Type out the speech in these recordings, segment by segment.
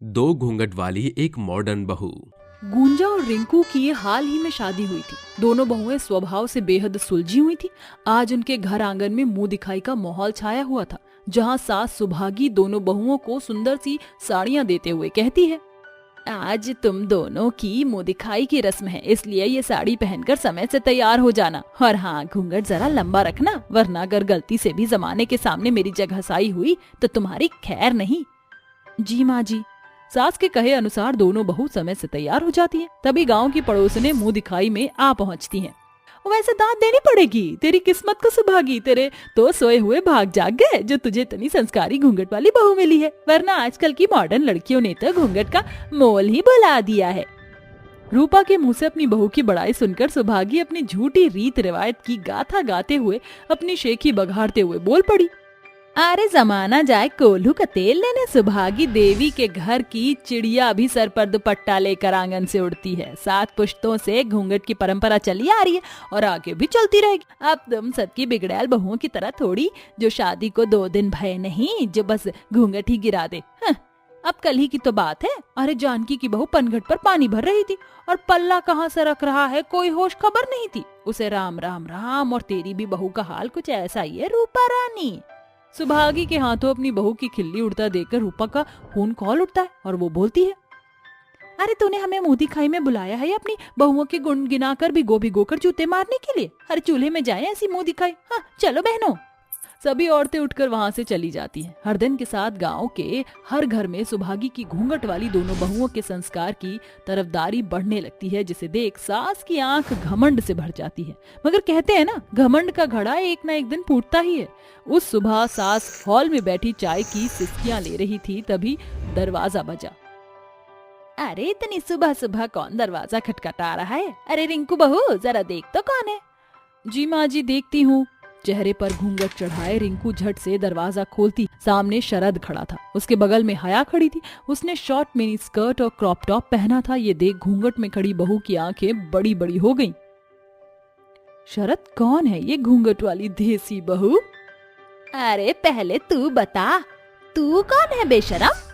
दो घूंघट वाली एक मॉडर्न बहू। गुंजा और रिंकू की ये हाल ही में शादी हुई थी। दोनों बहुएं स्वभाव से बेहद सुलझी हुई थी। आज उनके घर आंगन में मुंह दिखाई का माहौल छाया हुआ था, जहां सास सुभागी दोनों बहुओं को सुंदर सी साड़ियां देते हुए कहती है, आज तुम दोनों की मुंह दिखाई की रस्म है, इसलिए ये साड़ी पहनकर समय से तैयार हो जाना। और हाँ, घूंघट जरा लंबा रखना, वरना अगर गलती से भी जमाने के सामने मेरी जगहसाई हुई तो तुम्हारी खैर नहीं। जी माँ जी। सास के कहे अनुसार दोनों बहू समय से तैयार हो जाती हैं। तभी गांव की पड़ोसने मुंह दिखाई में आ पहुंचती हैं। वैसे दांत देनी पड़ेगी, तेरी किस्मत को सुभागी, तेरे तो सोए हुए भाग जाग गए जो तुझे इतनी संस्कारी घूंघट वाली बहू मिली है, वरना आजकल की मॉडर्न लड़कियों ने तो घूंघट का मोल ही भुला दिया है। रूपा के मुंह से अपनी बहू की बड़ाई सुनकर सुभागी अपनी झूठी रीत रिवायत की गाथा गाते हुए अपनी शेखी बघाड़ते हुए बोल पड़ी, अरे जमाना जाए कोल्हू का तेल लेने, सुभागी देवी के घर की चिड़िया भी सर पर दुपट्टा लेकर आंगन से उड़ती है। 7 पुश्तों से घूंघट की परंपरा चली आ रही है और आगे भी चलती रहेगी। अब तुम सबकी बिगड़ैल बहुओं की तरह थोड़ी, जो शादी को 2 दिन भय नहीं, जो बस घूंघट ही गिरा दे। अब कल ही की तो बात है, अरे जानकी की बहू पनघट पर पानी भर रही थी और पल्ला कहाँ से रख रहा है कोई होश खबर नहीं थी उसे। राम राम राम। और तेरी भी बहू का हाल कुछ ऐसा ही है रूपा रानी। सुभागी के हाथों अपनी बहू की खिल्ली उड़ता देखकर रूपा का खून खौल उठता है और वो बोलती है, अरे तूने हमें मुंह दिखाई में बुलाया है अपनी बहुओं के गुण गिनाकर भिगो कर जूते मारने के लिए? हर चूल्हे में जाए ऐसी मुंह दिखाई। हाँ चलो बहनों। सभी औरतें उठकर वहां से चली जाती हैं। हरदन के साथ गांव के हर घर में सुभागी की घूंघट वाली दोनों बहुओं के संस्कार की तरफदारी बढ़ने लगती है, जिसे देख सास की आंख घमंड से भर जाती है। मगर कहते हैं ना, घमंड का घड़ा एक ना एक दिन फूटता ही है। उस सुबह सास हॉल में बैठी चाय की सिसकियां ले रही थी, तभी दरवाजा बजा। अरे इतनी सुबह सुबह कौन दरवाजा खटखटा रहा है? अरे रिंकू बहू, जरा देख तो कौन है। जी माँ जी, देखती हूँ। चेहरे पर घूंघट चढ़ाए रिंकू झट से दरवाजा खोलती। सामने शरद खड़ा था, उसके बगल में हया खड़ी थी। उसने शॉर्ट मिनी स्कर्ट और क्रॉप टॉप पहना था। ये देख घूंघट में खड़ी बहू की आंखें बड़ी बड़ी हो गईं। शरद कौन है ये घूंघट वाली देसी बहू? अरे पहले तू बता, तू कौन है बेशरम?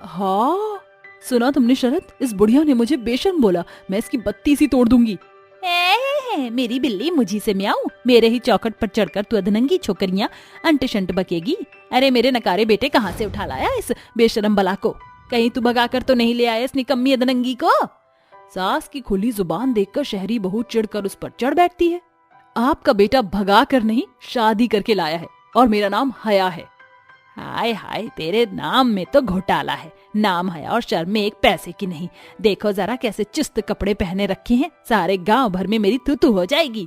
हाँ सुना तुमने शरद, इस बुढ़िया ने मुझे बेशर्म बोला। मैं इसकी बत्ती सी तोड़ दूंगी। मेरी बिल्ली मुझी से म्याऊं, मेरे ही चौखट पर चढ़कर तू अधनंगी छोकरियां अंट शंट बकेगी। अरे मेरे नकारे बेटे, कहाँ से उठा लाया इस बेशरम बला को? कहीं तू भगाकर तो नहीं ले आया इस निकम्मी अधनंगी को? सास की खुली जुबान देखकर शहरी बहू चिढ़कर उस पर चढ़ बैठती है। आपका बेटा भगा कर नहीं, शादी करके लाया है, और मेरा नाम हया है। हाय हाय, तेरे नाम में तो घोटाला है। नाम हया और शर्म में एक पैसे की नहीं। देखो जरा कैसे चुस्त कपड़े पहने रखे हैं, सारे गांव भर में मेरी तू हो जाएगी।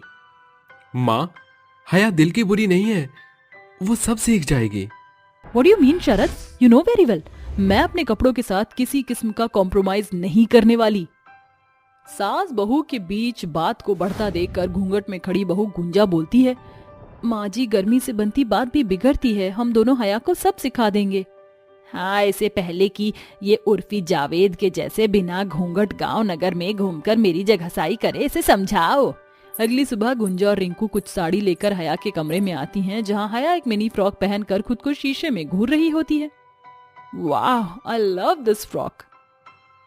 माँ, हया दिल की बुरी नहीं है, वो सब सीख जाएगी। What do you mean Sharad? You know very well, मैं अपने कपड़ों के साथ किसी किस्म का कॉम्प्रोमाइज नहीं करने वाली। सास बहू के बीच बात को बढ़ता देखकर घूंघट में खड़ी बहू गुंजा बोलती है, माँ जी, गर्मी से बनती बात भी बिगड़ती है, हम दोनों हया को सब सिखा देंगे। हाँ, इससे पहले कि ये उर्फी जावेद के जैसे बिना घूंघट गांव नगर में घूमकर मेरी जगहसाई करे, इसे समझाओ। अगली सुबह गुंजा और रिंकू कुछ साड़ी लेकर हया के कमरे में आती हैं, जहाँ हया एक मिनी फ्रॉक पहनकर खुद को शीशे में घूर रही होती है। वाह, आई लव दिस फ्रॉक।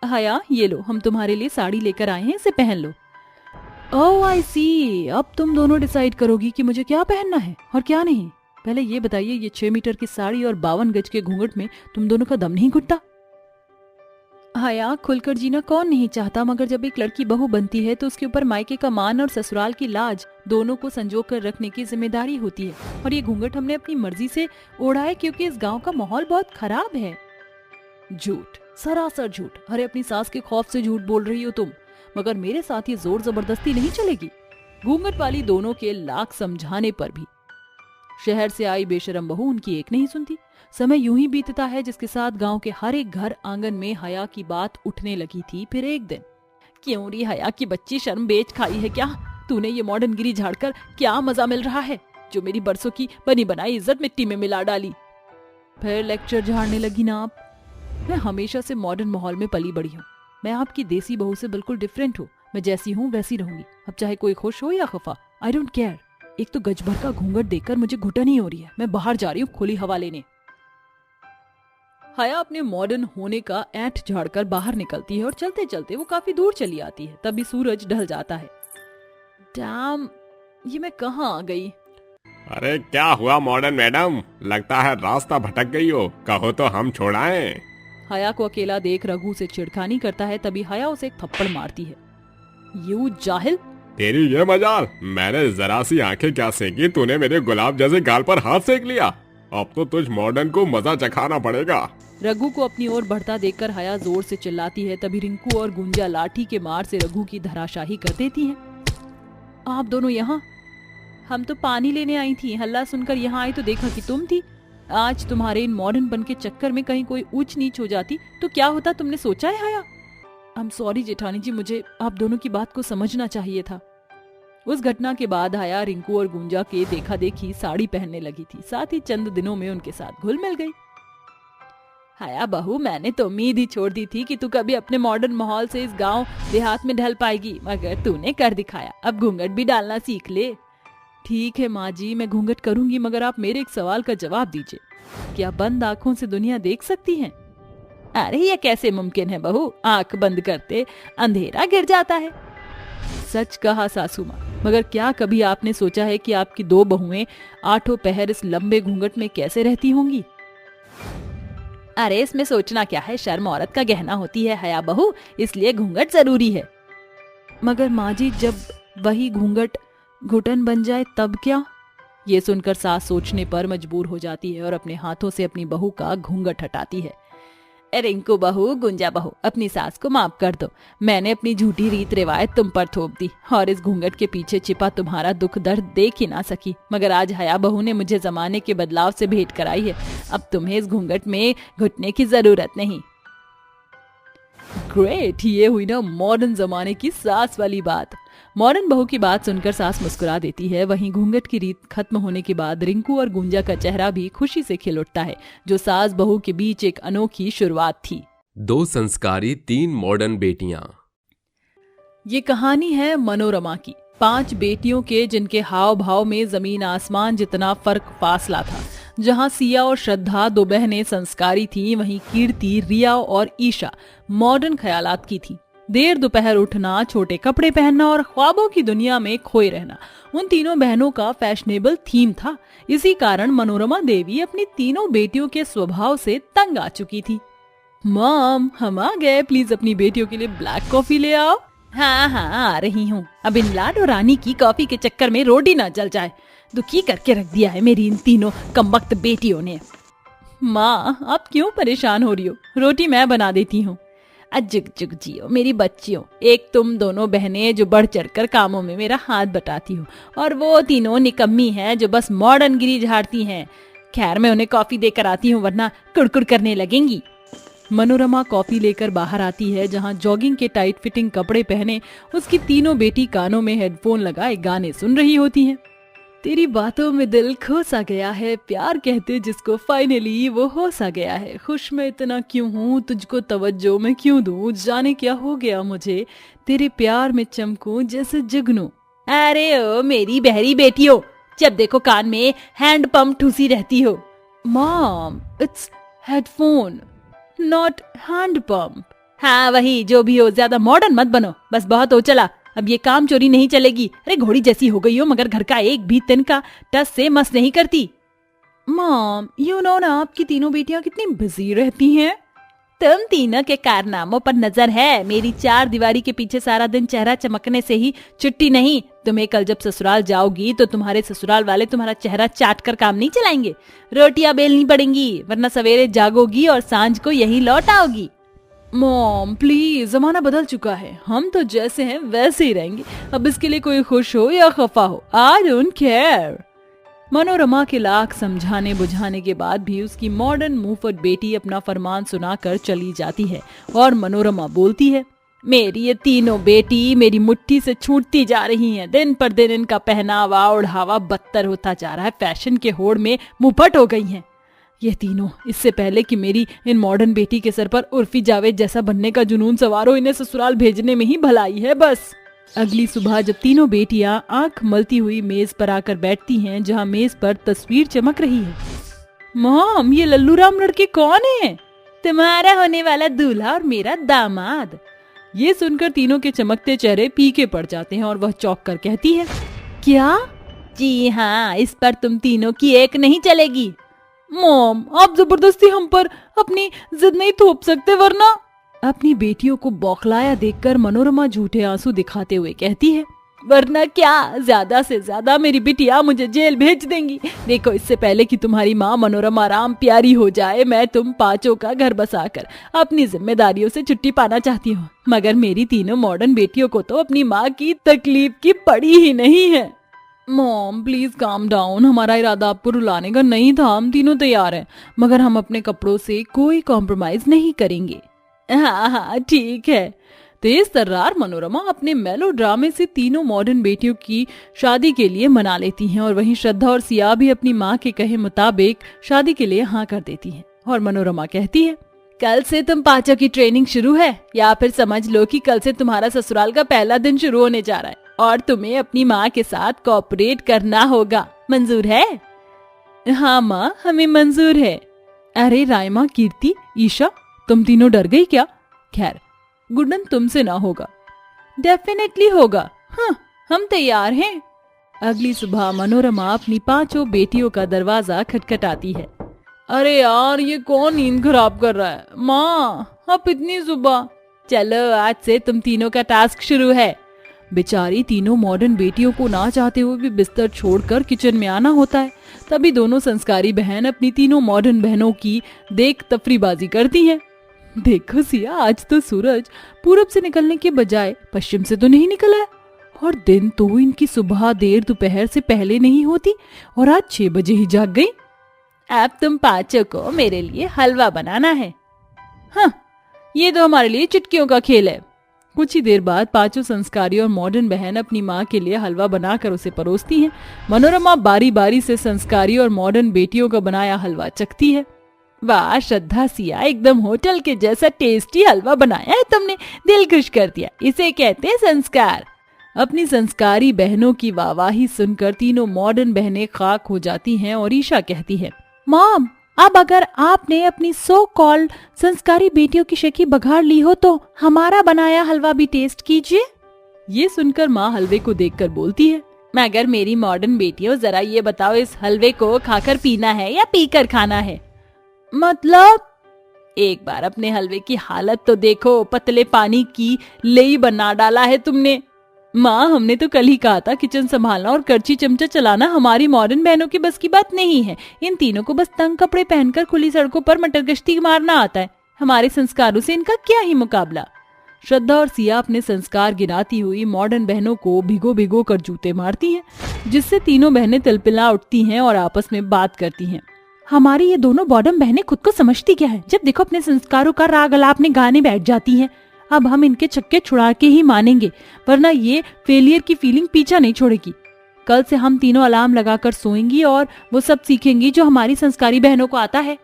हया ये लो, हम तुम्हारे लिए साड़ी लेकर आए हैं, इसे पहन लो। ओह आई सी, अब तुम दोनों डिसाइड करोगी कि मुझे क्या पहनना है और क्या नहीं। पहले ये बताइए, ये 6 मीटर की साड़ी और 52 गज के घूंघट में तुम दोनों का दम नहीं घुटता? हया, खुलकर जीना कौन नहीं चाहता, मगर जब एक लड़की बहू बनती है तो उसके ऊपर मायके का मान और ससुराल की लाज दोनों को संजो कर रखने की जिम्मेदारी होती है। और ये घूंघट हमने अपनी मर्जी से ओढ़ा है क्योंकि इस गाँव का माहौल बहुत खराब है। झूठ, सरासर झूठ। अरे अपनी सास के खौफ से झूठ बोल रही हो तुम, मगर मेरे साथ ये जोर जबरदस्ती नहीं चलेगी। घूंघट वाली दोनों के लाख समझाने पर भी शहर से आई बेशरम बहू उनकी एक नहीं सुनती। समय यूं ही बीतता है जिसके साथ गांव के हर एक घर आंगन में हया की बात उठने लगी थी। फिर एक दिन, क्यों री हया की बच्ची, शर्म बेच खाई है क्या? तूने ये मॉडर्न गिरी झाड़कर क्या मजा मिल रहा है, जो मेरी बरसों की बनी बनाई इज्जत मिट्टी में मिला डाली। फिर लेक्चर झाड़ने लगी ना आप? मैं हमेशा से मॉडर्न माहौल में पली बड़ी हूँ। मैं आपकी देसी बहू से बिल्कुल डिफरेंट हूँ। मैं जैसी हूँ वैसी रहूंगी, अब चाहे कोई खुश हो या खफा, आई डोंट केयर। एक तो गज भर का घूंघट देखकर मुझे घुटन ही हो रही है। मैं बाहर जा रही हूँ खुली हवा लेने। हया अपने मॉडर्न होने का ऐंठ झाड़कर बाहर निकलती है और चलते चलते वो काफी दूर चली आती है। तभी सूरज ढल जाता है। डैम, ये मैं कहाँ आ गई? अरे क्या हुआ मॉडर्न मैडम, लगता है रास्ता भटक गई हो, कहो तो हम छोड़ाएं। हया को अकेला देख रघु से छिड़खानी करता है। तभी हया उसे एक थप्पड़ मारती है। यू जाहिल! तेरी ये मजाल, मैंने जरा सी आंखें क्या सेकी, तूने मेरे गुलाब जैसे गाल पर हाथ सेक लिया। अब तो तुझ मॉडर्न को मजा चखाना पड़ेगा। रघु को अपनी ओर बढ़ता देखकर हया जोर से चिल्लाती है। तभी रिंकू और गुंजा लाठी के मार से रघु की धराशाही कर देती हैं। आप दोनों यहाँ? हम तो पानी लेने आई थी, हल्ला सुनकर यहाँ आई तो देखा कि तुम थी। आज तुम्हारे इन मॉडर्न बन के चक्कर में कहीं कोई ऊंच नीच हो जाती तो क्या होता, तुमने सोचा है हया? आई एम सॉरी जेठानी जी, मुझे आप दोनों की बात को समझना चाहिए था। उस घटना के बाद हया रिंकू और गुंजा के देखा देखी साड़ी पहनने लगी थी। साथ ही चंद दिनों में उनके साथ घुल मिल गई। हया बहू, मैंने तो उम्मीद ही छोड़ दी थी कि तू कभी अपने मॉडर्न माहौल से इस गांव देहात में ढल पाएगी, मगर तूने कर दिखाया। अब घूंघट भी डालना सीख ले। ठीक है माँ जी, मैं घूंघट करूंगी, मगर आप मेरे एक सवाल का जवाब दीजिए। क्या बंद आंखों से दुनिया देख सकती है? अरे ये कैसे मुमकिन है बहू, आंख बंद करते अंधेरा गिर जाता है। सच कहा सासू माँ, मगर क्या कभी आपने सोचा है कि आपकी दो बहुएं आठों पहर इस लंबे घूंघट में कैसे रहती होंगी? अरे इसमें सोचना क्या है, शर्म औरत का गहना होती है हया बहू, इसलिए घूंघट जरूरी है। मगर माँ जी, जब वही घूंघट घुटन बन जाए तब क्या? ये सुनकर सास सोचने पर मजबूर हो जाती है और अपने हाथों से अपनी बहू का घूंघट हटाती है। रिंकू बहू, गुंजा बहू, अपनी सास को माफ कर दो। मैंने अपनी झूठी रीत रिवायत तुम पर थोप दी और इस घूंघट के पीछे छिपा तुम्हारा दुख दर्द देख ही ना सकी, मगर आज हया बहू ने मुझे जमाने के बदलाव से भेंट कराई है। अब तुम्हें इस घूंघट में घुटने की जरूरत नहीं। ग्रेट, ये हुई ना मॉडर्न जमाने की सास वाली बात। मॉडर्न बहू की बात सुनकर सास मुस्कुरा देती है। वहीं घूंघट की रीत खत्म होने के बाद रिंकू और गुंजा का चेहरा भी खुशी से खिल उठता है, जो सास बहू के बीच एक अनोखी शुरुआत थी। 2 संस्कारी 3 मॉडर्न बेटियां। ये कहानी है मनोरमा की, 5 बेटियों के जिनके हाव भाव में जमीन आसमान जितना फर्क फासला था। जहां सिया और श्रद्धा 2 बहनें संस्कारी थीं, वहीं कीर्ति, रिया और ईशा मॉडर्न ख्यालात की थी। देर दोपहर उठना, छोटे कपड़े पहनना और ख्वाबों की दुनिया में खोए रहना उन तीनों बहनों का फैशनेबल थीम था। इसी कारण मनोरमा देवी अपनी तीनों बेटियों के स्वभाव से तंग आ चुकी थी। मॉम, हम आ गए, प्लीज अपनी बेटियों के लिए ब्लैक कॉफी ले आओ। हाँ हाँ, आ रही हूँ। अब इन लाडो रानी की कॉफी के चक्कर में रोटी ना जल जाए। दुखी करके रख दिया है मेरी इन तीनों कमबख्त बेटियों ने। माँ, आप क्यों परेशान हो रही हो? रोटी मैं बना देती हूँ। जुग जुग जियो मेरी बच्चियों, एक तुम दोनों बहनें जो बढ़ चढ़कर कामों में मेरा हाथ बटाती हो, और वो तीनों निकम्मी हैं जो बस मॉडर्न गिरी झाड़ती हैं। खैर, मैं उन्हें कॉफी देकर आती हूँ, वरना कुड़कुड़ करने लगेंगी। मनोरमा कॉफी लेकर बाहर आती है, जहाँ जॉगिंग के टाइट फिटिंग कपड़े पहने उसकी तीनों बेटी कानों में हेडफोन लगाए गाने सुन रही होती हैं। तेरी बातों में दिल खो सा गया है, प्यार कहते जिसको फाइनली वो हो सा गया है। खुश मैं इतना क्यों हूँ, तुझको तवज्जो मैं क्यों दूँ, जाने क्या हो गया मुझे, तेरे प्यार में चमकूं जैसे जुगनू। अरे ओ मेरी बहरी बेटियों, जब देखो कान में हैंड पंप ठूसी रहती हो। Mom, it's headphone not hand pump. हाँ वही, जो भी हो, ज्यादा मॉडर्न मत बनो, बस बहुत हो चला। अब ये काम चोरी नहीं चलेगी। अरे घोड़ी जैसी हो गई हो, मगर घर का एक भी तिनका टस से मस नहीं करती। मॉम, यू नो ना आपकी तीनों बेटियां कितनी बिजी रहती हैं। तुम तीनों के कारनामों पर नजर है, मेरी 4 दीवारी के पीछे सारा दिन चेहरा चमकने से ही छुट्टी नहीं। तुम्हें कल जब ससुराल जाओगी तो तुम्हारे ससुराल वाले तुम्हारा चेहरा चाट कर काम नहीं चलाएंगे। रोटियां बेलनी पड़ेंगी, वरना सवेरे जागोगी और सांझ को यहीं लौट आओगी। मॉम प्लीज, जमाना बदल चुका है, हम तो जैसे हैं वैसे ही रहेंगे। अब इसके लिए कोई खुश हो या खफा हो, आई डोंट केयर। मनोरमा के लाख समझाने बुझाने के बाद भी उसकी मॉडर्न मुंहफट बेटी अपना फरमान सुनाकर चली जाती है और मनोरमा बोलती है, मेरी ये तीनों बेटी मेरी मुट्ठी से छूटती जा रही हैं। दिन पर दिन इनका पहनावा ओढ़ावा बदतर होता जा रहा है, फैशन के होड़ में मुंहफट हो गई हैं ये तीनों। इससे पहले कि मेरी इन मॉडर्न बेटी के सर पर उर्फी जावेद जैसा बनने का जुनून सवार हो, इन्हें ससुराल भेजने में ही भलाई है बस। अगली सुबह जब तीनों बेटियां आंख मलती हुई मेज पर आकर बैठती हैं, जहां मेज पर तस्वीर चमक रही है। मॉम, ये लल्लू राम लड़के कौन हैं? तुम्हारा होने वाला दूल्हा और मेरा दामाद। ये सुनकर तीनों के चमकते चेहरे फीके पड़ जाते हैं और वह चौंक कर कहती है, क्या? जी हाँ, इस पर तुम तीनों की एक नहीं चलेगी। मॉम, आप जबरदस्ती हम पर अपनी जिद नहीं थोप सकते, वरना। अपनी बेटियों को बौखलाया देखकर मनोरमा झूठे आंसू दिखाते हुए कहती है, वरना क्या? ज्यादा से ज्यादा मेरी बिटिया मुझे जेल भेज देंगी। देखो, इससे पहले कि तुम्हारी माँ मनोरमा राम प्यारी हो जाए, मैं तुम पांचों का घर बसाकर अपनी जिम्मेदारियों से छुट्टी पाना चाहती हूँ, मगर मेरी तीनों मॉडर्न बेटियों को तो अपनी माँ की तकलीफ की पड़ी ही नहीं है। Mom, please calm down. हमारा इरादा आपको रुलाने का नहीं था। हम तीनों तैयार हैं, मगर हम अपने कपड़ों से कोई कॉम्प्रोमाइज नहीं करेंगे। हाँ हाँ ठीक है। तेज तर्रार मनोरमा अपने मेलो ड्रामे से तीनों मॉडर्न बेटियों की शादी के लिए मना लेती हैं और वहीं श्रद्धा और सिया भी अपनी माँ के कहे मुताबिक शादी के लिए हाँ कर देती हैं। और मनोरमा कहती है, कल से तुम पांचों की ट्रेनिंग शुरू है, या फिर समझ लो कि कल से तुम्हारा ससुराल का पहला दिन शुरू होने जा रहा है और तुम्हें अपनी माँ के साथ कोऑपरेट करना होगा। मंजूर है? हाँ माँ, हमें मंजूर है। अरे रायमा, कीर्ति, ईशा, तुम तीनों डर गई क्या? खैर, गुड्डन तुमसे ना होगा। डेफिनेटली होगा। हाँ, हम तैयार हैं। अगली सुबह मनोरमा अपनी पांचों बेटियों का दरवाजा खटखटाती है। अरे यार, ये कौन नींद खराब कर रहा है? माँ, अब इतनी सुबह। चलो, आज से तुम तीनों का टास्क शुरू है। बेचारी तीनों मॉडर्न बेटियों को ना चाहते हुए भी बिस्तर छोड़कर किचन में आना होता है। तभी दोनों संस्कारी बहन अपनी तीनों मॉडर्न बहनों की देख तफरीबाजी करती हैं। देखो सिया, आज तो सूरज पूरब से निकलने के बजाय पश्चिम से तो नहीं निकला है, और दिन तो इनकी सुबह देर दोपहर से पहले नहीं होती और आज 6 बजे ही जाग गई। अब तुम पांचों को मेरे लिए हलवा बनाना है। हाँ, ये तो हमारे लिए चुटकियों का खेल है। कुछ ही देर बाद पांचों संस्कारी और मॉडर्न बहन अपनी माँ के लिए हलवा बनाकर उसे परोसती हैं। मनोरमा बारी बारी से संस्कारी और मॉडर्न बेटियों का बनाया हलवा चखती है। वाह श्रद्धा, सिया, एकदम होटल के जैसा टेस्टी हलवा बनाया है तुमने, दिल खुश कर दिया। इसे कहते हैं संस्कार। अपनी संस्कारी बहनों की वाहवाही सुनकर तीनों मॉडर्न बहनें खाक हो जाती हैं और ईशा कहती है, मॉम, अब अगर आपने अपनी सो कॉल्ड संस्कारी बेटियों की शक्ल बघाड़ ली हो तो हमारा बनाया हलवा भी टेस्ट कीजिए। ये सुनकर माँ हलवे को देखकर बोलती है, मगर मेरी मॉडर्न बेटियों, जरा ये बताओ, इस हलवे को खाकर पीना है या पीकर खाना है? मतलब? एक बार अपने हलवे की हालत तो देखो, पतले पानी की लेई बना डाला है तुमने। माँ, हमने तो कल ही कहा था किचन संभालना और करची चमचा चलाना हमारी मॉडर्न बहनों की बस की बात नहीं है। इन तीनों को बस तंग कपड़े पहनकर खुली सड़कों पर मटर गश्ती मारना आता है। हमारे संस्कारों से इनका क्या ही मुकाबला। श्रद्धा और सिया अपने संस्कार गिनाती हुई मॉडर्न बहनों को भिगो भिगो कर जूते मारती हैं, जिससे तीनों बहनें तिलपिला उठती हैं और आपस में बात करती हैं। हमारी ये दोनों बॉडम बहनें खुद को समझती क्या है, जब देखो अपने संस्कारों का राग अलापने गाने बैठ जाती हैं। अब हम इनके छक्के छुड़ा के ही मानेंगे, वरना ये फेलियर की फीलिंग पीछा नहीं छोड़ेगी। कल से हम तीनों अलार्म लगाकर सोएंगी और वो सब सीखेंगी जो हमारी संस्कारी बहनों को आता है।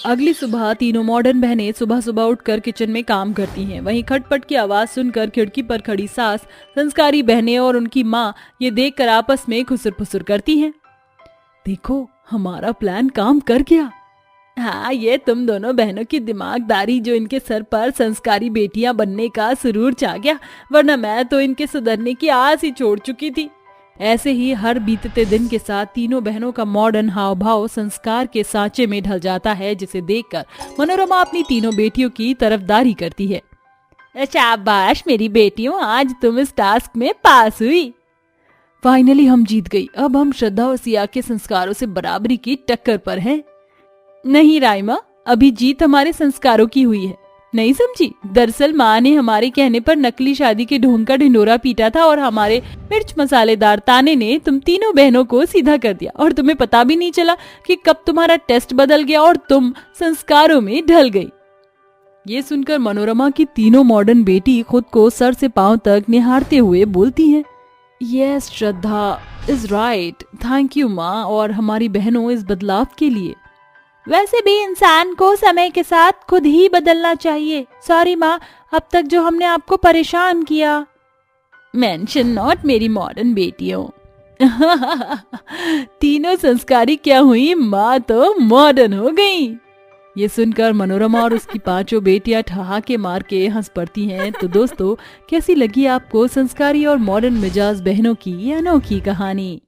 अगली सुबह तीनों मॉडर्न बहनें सुबह सुबह उठकर किचन में काम करती हैं। वहीं खटपट की आवाज सुनकर खिड़की पर खड़ी सास, संस्कारी बहनें और उनकी माँ ये देखकर आपस में खुसुर फुसुर करती हैं। देखो, हमारा प्लान काम कर गया। हाँ, ये तुम दोनों बहनों की दिमागदारी जो इनके सर पर संस्कारी बेटियां बनने का सुरूर छा गया, वरना मैं तो इनके सुधरने की आस ही छोड़ चुकी थी। ऐसे ही हर बीतते दिन के साथ तीनों बहनों का मॉडर्न हाव भाव संस्कार के सांचे में ढल जाता है, जिसे देखकर मनोरमा अपनी तीनों बेटियों की तरफदारी करती है। शाबाश मेरी बेटियों, आज तुम इस टास्क में पास हुई। फाइनली हम जीत गई। अब हम श्रद्धा और सिया के संस्कारों से बराबरी की टक्कर पर हैं। नहीं राइमा, अभी जीत हमारे संस्कारों की हुई है। नहीं समझी? दरअसल माँ ने हमारे कहने पर नकली शादी के ढोंग का ढिंडोरा पीटा था और हमारे मिर्च मसालेदार ताने ने तुम तीनों बहनों को सीधा कर दिया और तुम्हें पता भी नहीं चला कि कब तुम्हारा टेस्ट बदल गया और तुम संस्कारों में ढल गई। ये सुनकर मनोरमा की तीनों मॉडर्न बेटी खुद को सर से पांव तक निहारते हुए बोलती हैं, yes Shraddha is right, thank you माँ और हमारी बहनों इस बदलाव के लिए। वैसे भी इंसान को समय के साथ खुद ही बदलना चाहिए। सॉरी माँ, अब तक जो हमने आपको परेशान किया। मेंशन नॉट मेरी मॉडर्न बेटियों। तीनों संस्कारी क्या हुई, माँ तो मॉडर्न हो गई। ये सुनकर मनोरमा और उसकी पांचों बेटियां ठहाके मार के हंस पड़ती हैं। तो दोस्तों, कैसी लगी आपको संस्कारी और मॉडर्न मिजाज बहनों की ये अनोखी कहानी?